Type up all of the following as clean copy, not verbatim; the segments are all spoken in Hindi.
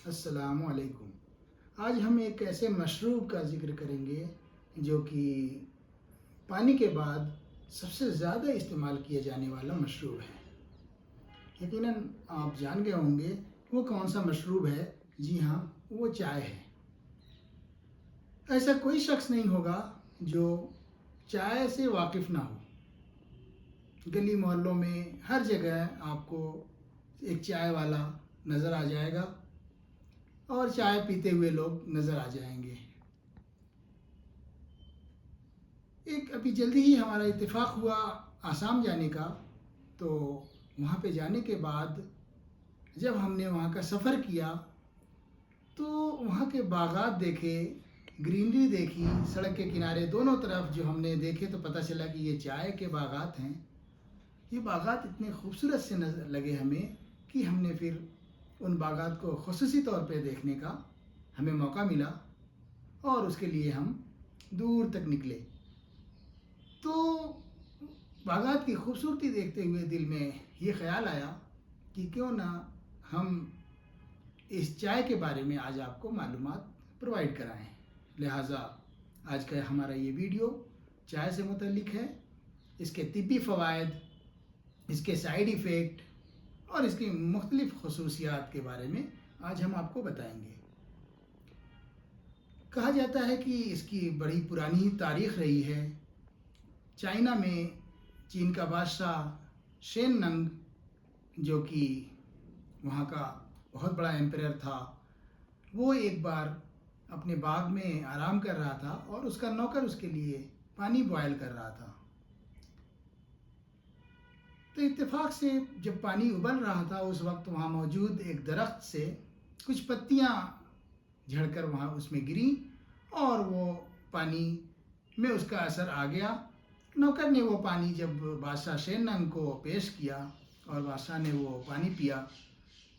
अस्सलामु अलैकुम। आज हम एक ऐसे मशरूब का ज़िक्र करेंगे जो कि पानी के बाद सबसे ज़्यादा इस्तेमाल किया जाने वाला मशरूब है। यकीनन आप जान गए होंगे वो कौन सा मशरूब है। जी हाँ, वो चाय है। ऐसा कोई शख्स नहीं होगा जो चाय से वाकिफ़ ना हो। गली मोहल्लों में हर जगह आपको एक चाय वाला नज़र आ जाएगा और चाय पीते हुए लोग नज़र आ जाएंगे। एक अभी जल्दी ही हमारा इत्तेफाक हुआ आसाम जाने का। तो वहाँ पे जाने के बाद जब हमने वहाँ का सफ़र किया तो वहाँ के बागात देखे, ग्रीनरी देखी, सड़क के किनारे दोनों तरफ जो हमने देखे तो पता चला कि ये चाय के बागात हैं। ये बागात इतने खूबसूरत से नज़र लगे हमें कि हमने फिर उन बागात को ख़ुसूसी तौर पे देखने का हमें मौका मिला और उसके लिए हम दूर तक निकले। तो बागात की खूबसूरती देखते हुए दिल में ये ख्याल आया कि क्यों ना हम इस चाय के बारे में आज आपको मालूमात प्रोवाइड कराएं। लिहाजा आज का हमारा ये वीडियो चाय से मुतल्लिक है। इसके तिब्बी फ़वाइद, इसके साइड इफ़ेक्ट और इसकी मुख्तलिफ़ खसूसियात के बारे में आज हम आपको बताएंगे। कहा जाता है कि इसकी बड़ी पुरानी तारीख़ रही है। चाइना में चीन का बादशाह शेन नंग, जो कि वहाँ का बहुत बड़ा एम्परर था, वो एक बार अपने बाग में आराम कर रहा था और उसका नौकर उसके लिए पानी बॉयल कर रहा था। तो इत्तेफाक से जब पानी उबल रहा था उस वक्त वहाँ मौजूद एक दरख्त से कुछ पत्तियाँ झड़कर वहाँ उसमें गिरी और वो पानी में उसका असर आ गया। नौकर ने वो पानी जब बादशाह शेरनंग को पेश किया और बादशाह ने वो पानी पिया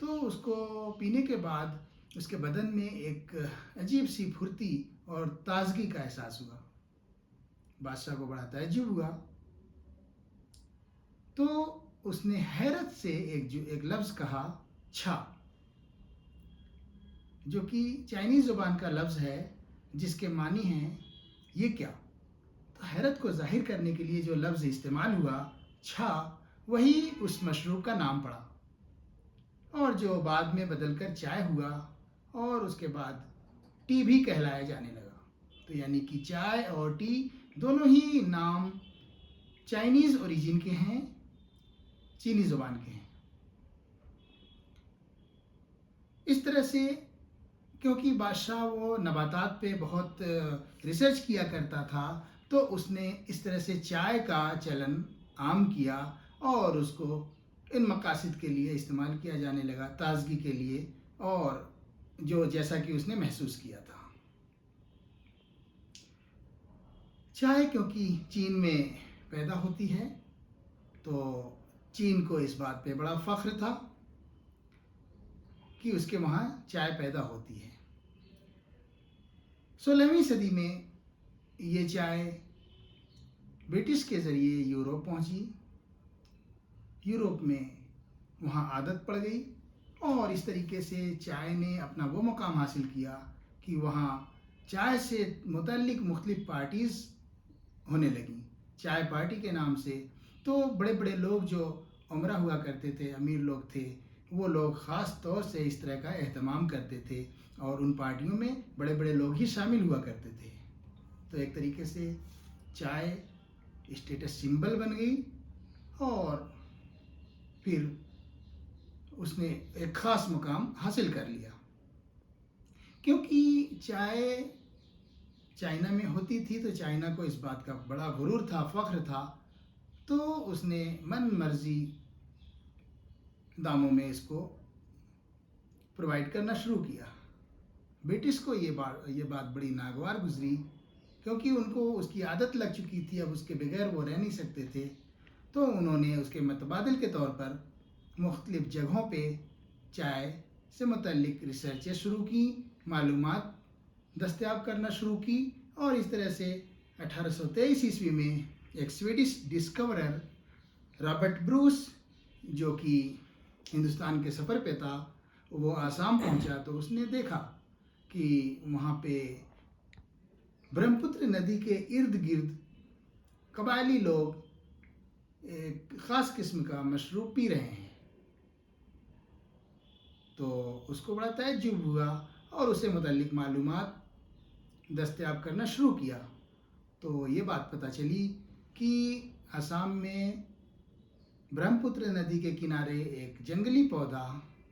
तो उसको पीने के बाद उसके बदन में एक अजीब सी फुर्ती और ताजगी का एहसास हुआ। बादशाह को बड़ा ताज्जुब हुआ। तो उसने हैरत से एक लफ्ज़ कहा, छा, जो कि चाइनीज़ ज़ुबान का लफ्ज़ है जिसके मानी हैं ये क्या। तो हैरत को ज़ाहिर करने के लिए जो लफ्ज़ इस्तेमाल हुआ, छा, वही उस मशरूब का नाम पड़ा और जो बाद में बदलकर चाय हुआ और उसके बाद टी भी कहलाया जाने लगा। तो यानी कि चाय और टी दोनों ही नाम चाइनीज़ ओरिजिन के हैं, चीनी ज़ुबान के हैं। इस तरह से क्योंकि बादशाह वो नबातात पे बहुत रिसर्च किया करता था तो उसने इस तरह से चाय का चलन आम किया और उसको इन मकासद के लिए इस्तेमाल किया जाने लगा, ताजगी के लिए, और जो जैसा कि उसने महसूस किया था। चाय क्योंकि चीन में पैदा होती है तो चीन को इस बात पे बड़ा फ़ख्र था कि उसके वहाँ चाय पैदा होती है। 16वीं सदी में ये चाय ब्रिटिश के ज़रिए यूरोप पहुँची। यूरोप में वहाँ आदत पड़ गई और इस तरीके से चाय ने अपना वो मुकाम हासिल किया कि वहाँ चाय से मुतल्लिक मुख्तलिफ़ पार्टीज़ होने लगी, चाय पार्टी के नाम से। तो बड़े बड़े लोग जो उमरा हुआ करते थे, अमीर लोग थे, वो लोग ख़ास तौर से इस तरह का एहतमाम करते थे और उन पार्टियों में बड़े बड़े लोग ही शामिल हुआ करते थे। तो एक तरीके से चाय स्टेटस सिंबल बन गई और फिर उसने एक ख़ास मुकाम हासिल कर लिया। क्योंकि चाय चाइना में होती थी तो चाइना को इस बात का बड़ा गुरूर था, फ़ख्र था, तो उसने मन मर्जी दामों में इसको प्रोवाइड करना शुरू किया। ब्रिटिश को ये बात बड़ी नागवार गुजरी क्योंकि उनको उसकी आदत लग चुकी थी, अब उसके बगैर वो रह नहीं सकते थे। तो उन्होंने उसके मतबादिल के तौर पर मुख्तलिफ़ जगहों पे चाय से मुतल्लिक रिसर्चें शुरू की, मालूमात दस्तयाब करना शुरू की और इस तरह से 1823 ईस्वी में एक स्वीडिश डिस्कवरर रॉबर्ट ब्रूस, जो कि हिंदुस्तान के सफ़र पे था, वो आसाम पहुंचा तो उसने देखा कि वहाँ पे ब्रह्मपुत्र नदी के इर्द गिर्द कबायली लोग एक ख़ास किस्म का मशरूब पी रहे हैं। तो उसको बड़ा तअज्जुब हुआ और उससे मुतल्लिक मालूमात दस्तयाब करना शुरू किया। तो ये बात पता चली कि असम में ब्रह्मपुत्र नदी के किनारे एक जंगली पौधा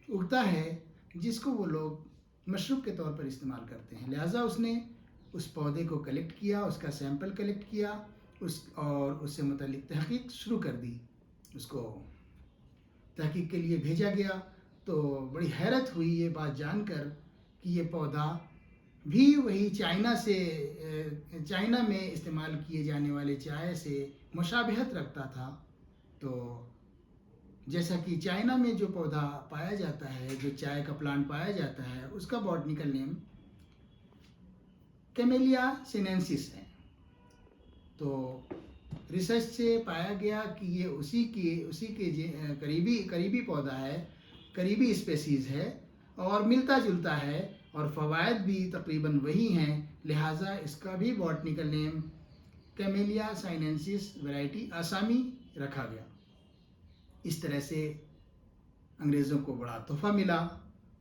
उगता है जिसको वो लोग मशरूब के तौर पर इस्तेमाल करते हैं। लिहाजा उसने उस पौधे को कलेक्ट किया, उसका सैंपल कलेक्ट किया और उससे मुतल्लिक तहकीक शुरू कर दी। उसको तहकीक के लिए भेजा गया तो बड़ी हैरत हुई ये बात जानकर कि ये पौधा भी वही चाइना में इस्तेमाल किए जाने वाले चाय से मुशाबहत रखता था। तो जैसा कि चाइना में जो पौधा पाया जाता है, जो चाय का प्लांट पाया जाता है, उसका बॉटनिकल नेम कैमेलिया सिनेंसिस है। तो रिसर्च से पाया गया कि ये उसी के करीबी पौधा है, करीबी स्पेसीज़ है और मिलता जुलता है और फ़वायद भी तकरीबन वही हैं। लिहाजा इसका भी botanical name camellia sinensis variety आसामी रखा गया। इस तरह से अंग्रेज़ों को बड़ा तोहफ़ा मिला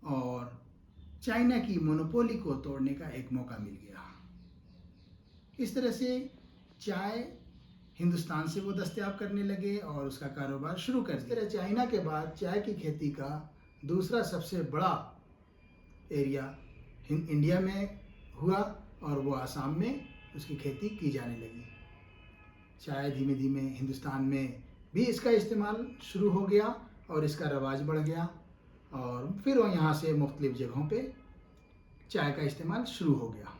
और चाइना की मोनोपोली को तोड़ने का एक मौका मिल गया। इस तरह से चाय हिंदुस्तान से वो दस्तयाब करने लगे और उसका कारोबार शुरू कर दिया। इस तरह चाइना के बाद चाय की खेती का दूसरा सबसे बड़ा एरिया इंडिया में हुआ और वो आसाम में उसकी खेती की जाने लगी। चाय धीमे धीमे हिंदुस्तान में भी इसका इस्तेमाल शुरू हो गया और इसका रवाज बढ़ गया और फिर वो यहाँ से मुख्तलिफ़ जगहों पे चाय का इस्तेमाल शुरू हो गया।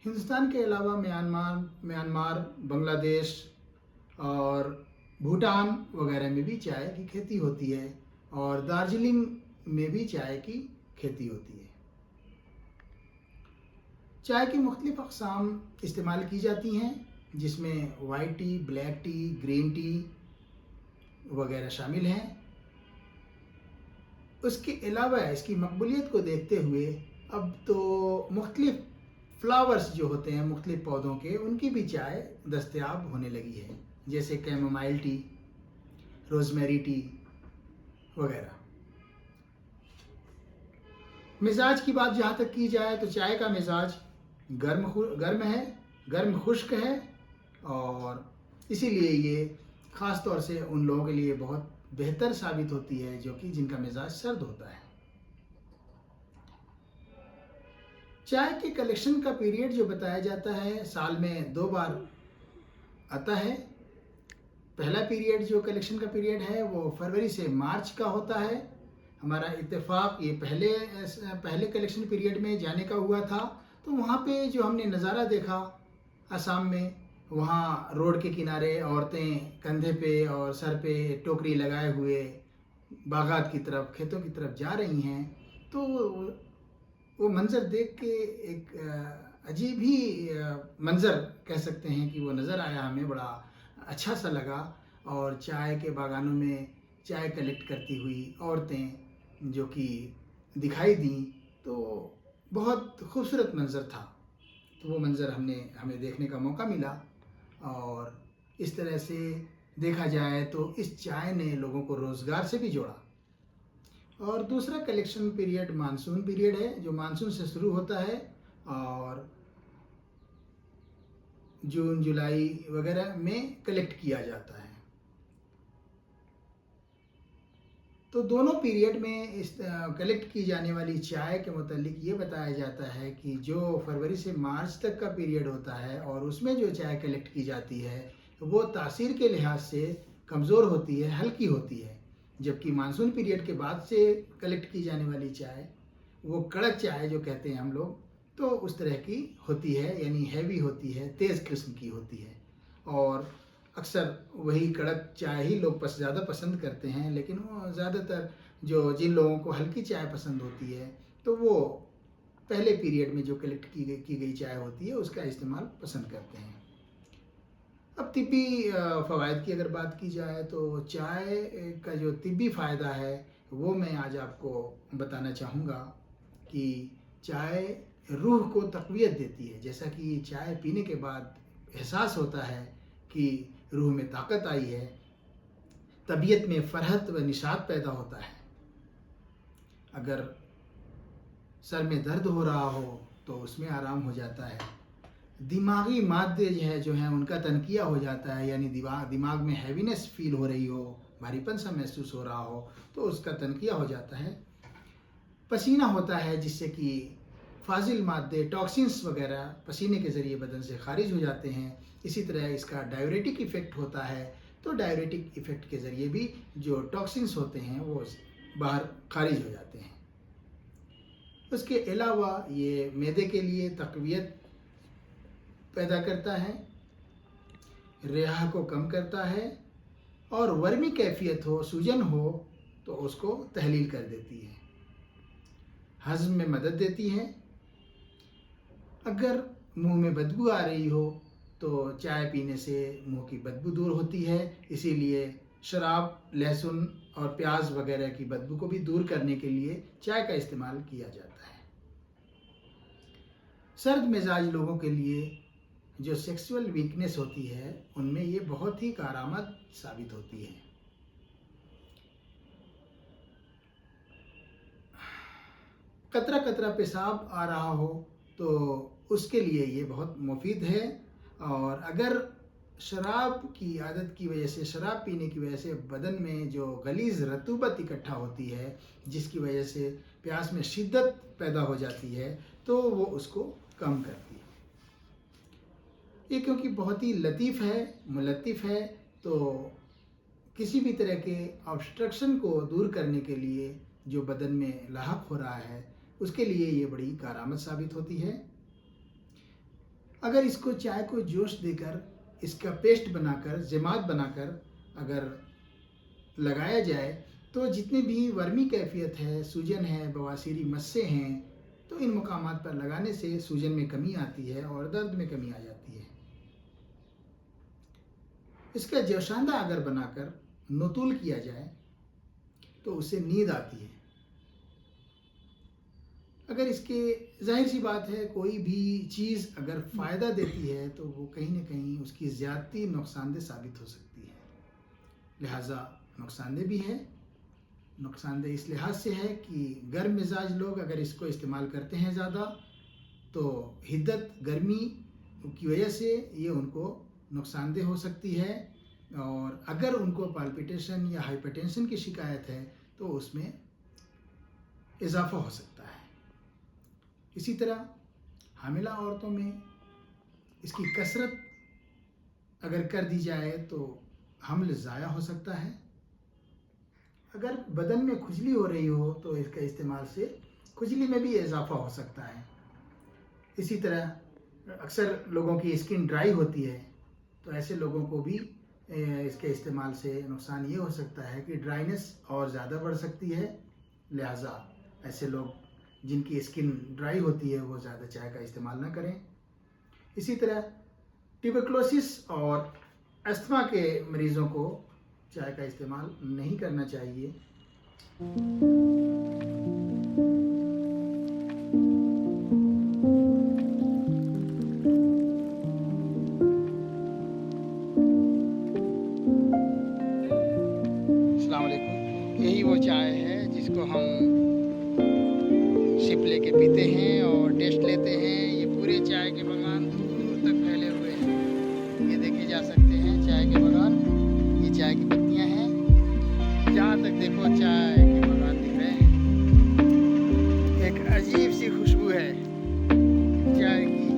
हिंदुस्तान के अलावा म्यांमार, बांग्लादेश और भूटान वगैरह में भी चाय की खेती होती है और दार्जिलिंग में भी चाय की खेती होती है। चाय की मुख्तलिफ़ अक़साम इस्तेमाल की जाती हैं जिसमें white T, black T, green tea वगैरह शामिल हैं। उसके अलावा इसकी मकबूलियत को देखते हुए अब तो मुख्तलिफ़ फ्लावर्स जो होते हैं मुख्तलिफ़ पौधों के, उनकी भी चाय दस्तयाब होने लगी है, जैसे कैमोमाइल टी, रोज़मेरी टी वगैरह। मिजाज की बात जहाँ तक की जाए तो चाय का मिजाज गर्म खुश्क है और इसीलिए ये ख़ास तौर से उन लोगों के लिए बहुत बेहतर साबित होती है जो कि जिनका मिजाज सर्द होता है। चाय के कलेक्शन का पीरियड जो बताया जाता है साल में 2 बार आता है। पहला पीरियड जो कलेक्शन का पीरियड है वो फरवरी से मार्च का होता है। हमारा इत्तेफाक ये पहले कलेक्शन पीरियड में जाने का हुआ था। तो वहाँ पे जो हमने नज़ारा देखा असम में, वहाँ रोड के किनारे औरतें कंधे पे और सर पे टोकरी लगाए हुए बागात की तरफ, खेतों की तरफ जा रही हैं। तो वो मंज़र देख के एक अजीब ही मंज़र कह सकते हैं कि वो नज़र आया, हमें बड़ा अच्छा सा लगा। और चाय के बागानों में चाय कलेक्ट करती हुई औरतें जो कि दिखाई दी, तो बहुत खूबसूरत मंज़र था। तो वो मंज़र हमें देखने का मौका मिला और इस तरह से देखा जाए तो इस चाय ने लोगों को रोज़गार से भी जोड़ा। और दूसरा कलेक्शन पीरियड मानसून पीरियड है जो मानसून से शुरू होता है और जून जुलाई वगैरह में कलेक्ट किया जाता है। तो दोनों पीरियड में इस कलेक्ट की जाने वाली चाय के मुतालिक ये बताया जाता है कि जो फरवरी से मार्च तक का पीरियड होता है और उसमें जो चाय कलेक्ट की जाती है वो तासीर के लिहाज से कमज़ोर होती है, हल्की होती है, जबकि मानसून पीरियड के बाद से कलेक्ट की जाने वाली चाय वो कड़क चाय जो कहते हैं हम लोग, तो उस तरह की होती है, यानी हैवी होती है, तेज़ किस्म की होती है। और अक्सर वही कड़क चाय ही लोग ज़्यादा पसंद करते हैं, लेकिन वो ज़्यादातर जिन लोगों को हल्की चाय पसंद होती है तो वो पहले पीरियड में जो कलेक्ट की गई चाय होती है उसका इस्तेमाल पसंद करते हैं। अब तिब्बी फ़वाइद की अगर बात की जाए तो चाय का जो तिब्बी फ़ायदा है वो मैं आज आपको बताना चाहूँगा कि चाय रूह को तक़वियत देती है। जैसा कि चाय पीने के बाद एहसास होता है कि रूह में ताकत आई है, तबीयत में फ़रहत व निशात पैदा होता है। अगर सर में दर्द हो रहा हो तो उसमें आराम हो जाता है। दिमागी मादे जो हैं उनका तनकिया हो जाता है, यानी दिमाग में हैवीनेस फील हो रही हो, भारीपन सा महसूस हो रहा हो तो उसका तनकिया हो जाता है। पसीना होता है जिससे कि फाजिल मादे, टॉक्सिन्स वगैरह पसीने के ज़रिए बदन से खारिज हो जाते हैं। इसी तरह इसका डाययूरेटिक इफ़ेक्ट होता है, तो डाययूरेटिक इफ़ेक्ट के ज़रिए भी जो टॉक्सिन्स होते हैं वो बाहर खारिज हो जाते हैं। उसके अलावा ये मैदे के लिए तक़वियत पैदा करता है, रेहा को कम करता है और वर्मी कैफियत हो, सूजन हो तो उसको तहलील कर देती है, हज़म में मदद देती है। अगर मुंह में बदबू आ रही हो तो चाय पीने से मुंह की बदबू दूर होती है। इसीलिए शराब, लहसुन और प्याज वगैरह की बदबू को भी दूर करने के लिए चाय का इस्तेमाल किया जाता है। सर्द मिजाज लोगों के लिए जो सेक्सुअल वीकनेस होती है उनमें ये बहुत ही कारआमद साबित होती है। कतरा कतरा पेशाब आ रहा हो तो उसके लिए ये बहुत मुफीद है। और अगर शराब की आदत की वजह से, शराब पीने की वजह से बदन में जो गलीज़ रतूबत इकट्ठा होती है, जिसकी वजह से प्यास में शिद्दत पैदा हो जाती है, तो वो उसको कम करती है। ये क्योंकि बहुत ही लतीफ़ है, मुलत्तिफ़ है, तो किसी भी तरह के ऑब्स्ट्रक्शन को दूर करने के लिए जो बदन में लाहक हो रहा है उसके लिए ये बड़ी कारआमद साबित होती है। अगर इसको, चाय को जोश देकर, इसका पेस्ट बनाकर, ज़मात बनाकर अगर लगाया जाए तो जितने भी वर्मी कैफियत है, सूजन है, बवासीरी मस्से हैं, तो इन मकामात पर लगाने से सूजन में कमी आती है और दर्द में कमी आ जाती है। इसका जोशांदा अगर बनाकर नतूल किया जाए तो उससे नींद आती है। अगर इसके, जाहिर सी बात है, कोई भी चीज़ अगर फ़ायदा देती है तो वो कहीं ना कहीं उसकी ज़्यादती नुकसानदेह साबित हो सकती है। लिहाजा नुकसानदेह भी है। नुकसानदेह इस लिहाज से है कि गर्म मिजाज लोग अगर इसको इस्तेमाल करते हैं ज़्यादा तो हिद्दत, गर्मी की वजह से ये उनको नुकसानदेह हो सकती है। और अगर उनको पाल्पिटेशन या हाइपरटेंशन की शिकायत है तो उसमें इजाफा हो सकता है। इसी तरह हामिला औरतों में इसकी कसरत अगर कर दी जाए तो हमल ज़ाया हो सकता है। अगर बदन में खुजली हो रही हो तो इसके इस्तेमाल से खुजली में भी इजाफा हो सकता है। इसी तरह अक्सर लोगों की स्किन ड्राई होती है तो ऐसे लोगों को भी इसके इस्तेमाल से नुकसान ये हो सकता है कि ड्राइनेस और ज़्यादा बढ़ सकती है। लिहाजा ऐसे लोग जिनकी स्किन ड्राई होती है वो ज़्यादा चाय का इस्तेमाल ना करें। इसी तरह ट्यूबरकुलोसिस और अस्थमा के मरीज़ों को चाय का इस्तेमाल नहीं करना चाहिए। अस्सलाम वालेकुम। यही वो चाय है जिसको हम सिप लेके पीते हैं और टेस्ट लेते हैं। ये पूरे चाय के बागान दूर तक फैले हुए हैं, ये देखे जा सकते हैं चाय के बागान। ये चाय की पत्तियां हैं, जहाँ तक देखो चाय के बागान दिख रहे हैं। एक अजीब सी खुशबू है चाय की।